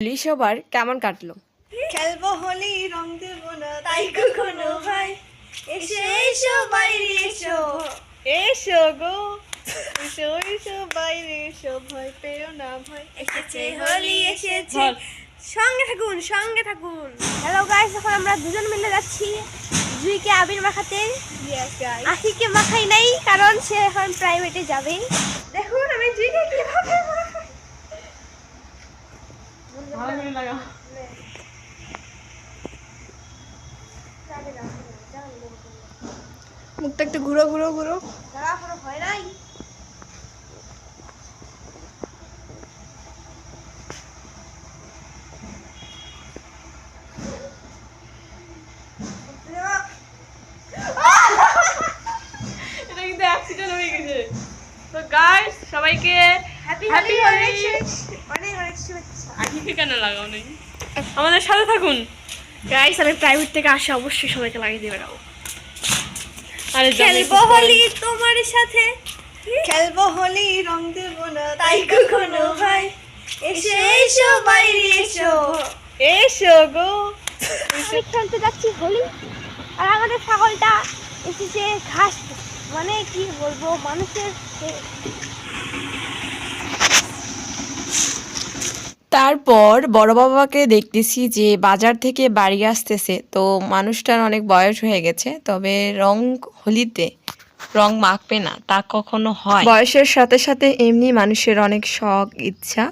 হোলি সবার কেমন কাটলো? খেলবো হোলি, রং দেব না তাই কখনো ভাই, এসো এসো বাইরে এসো, এসো গো, এসো এসো বাইরে এসো, ভয় পেও না ভাই, এসেছে হোলি এসেছে। সঙ্গে থাকুন, সঙ্গে থাকুন। হ্যালো গাইস, এখন আমরা দুজন মিলে যাচ্ছি জুইকে আবির মাখাতে। আখিকে মাখাই নাই কারণ সে এখন প্রাইভেটে যাবে। দেখুন আমি জুইকে কিভাবে মুখটা একটু ঘুরো ঘুরো ঘুরো। ভয় নাই। এটা কিন্তু অ্যাক্সিডেন্ট হয়ে গেছে। তো গাইস সবাইকে হ্যাপি হ্যাপি হোলি, হোলি। অনেক অনেক শুভেচ্ছা। আখিকে কেন লাগাও নাকি? আমাদের সাথে থাকুন গাইস, আমি প্রাইভেট থেকে আসে অবশ্যই সবাইকে লাগিয়ে দিয়ে বেড়াবো। আরে খেলবো হোলি তোমার সাথে, খেলবো হোলি, রং দেব না তাই কখনো ভাই, এসো এসো বাইরে এসো, এসো গো। আমি খেলতে যাচ্ছি হোলি। আর আমাদের ছাগলটা এসেছে ঘাস, মানে কি বলবো, মানুষের তারপর বড় বাবাকে দেখতেছি যে বাজার থেকে বাড়ি আসতেছে, তো মানুষটার অনেক বয়স হয়ে গেছে, তবে হোলিতে রং মাখবে না তা কখনো হয়। বয়সের সাথে সাথে এমনি মানুষের অনেক শখ ইচ্ছা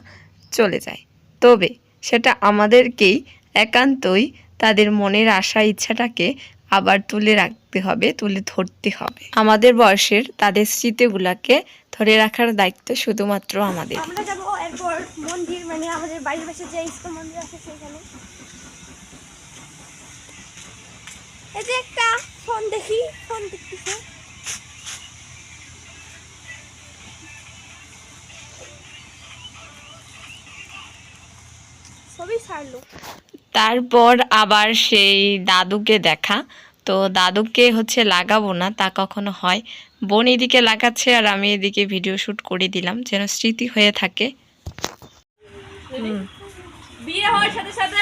চলে যায়, তবে সেটা আমাদেরকেই একান্তই তাদের মনের আশা ইচ্ছাটাকে আবার তুলে রাখতে হবে, তুলে ধরতে হবে। আমাদের বয়সের তাদের স্মৃতিগুলাকে ধরে রাখার দায়িত্ব শুধুমাত্র আমাদের। আমরা যাবো এরপর মন্দির, মানে আমাদের বাড়ির পাশে যে স্কুল মন্দির আছে সেখানে। এই যে একটা ফোন দেখি, ফোন দেখতেছে। ছবি ছাড়লো। তারপর আবার সেই দাদুকে দেখা, তো দাদুকে লাগাবো না তা কখনো হয়। বোন এদিকে লাগাচ্ছে আর আমি এদিকে ভিডিও শ্যুট করে দিলাম যেন স্মৃতি হয়ে থাকে। বিয়ে হওয়ার সাথে সাথে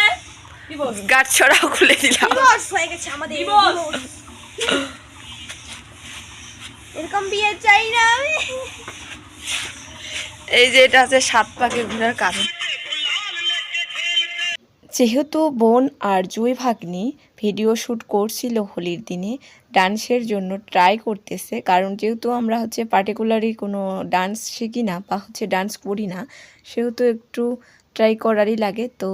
গাছ ছড়াও খুলে দিলাম। ডিভোর্স হয়ে গেছে আমাদের, ডিভোর্স। এরকম বিয়ে চাই না আমি। এই যে এটা আছে 7 পাকে ঘোরার কারণ। যেহেতু বোন আর জুই ভাগ্নি ভিডিও শ্যুট করছিল হোলির দিনে, ডান্সের জন্য ট্রাই করতেছে, কারণ যেহেতু আমরা পার্টিকুলারলি কোনো ডান্স শিখি না বা ডান্স করি না, সেহেতু একটু ট্রাই করারই লাগে। তো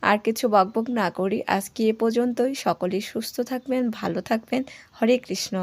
আর কিছু বকবক না করি, আজকে এ পর্যন্তই। সকলেই সুস্থ থাকবেন, ভালো থাকবেন। হরে কৃষ্ণ।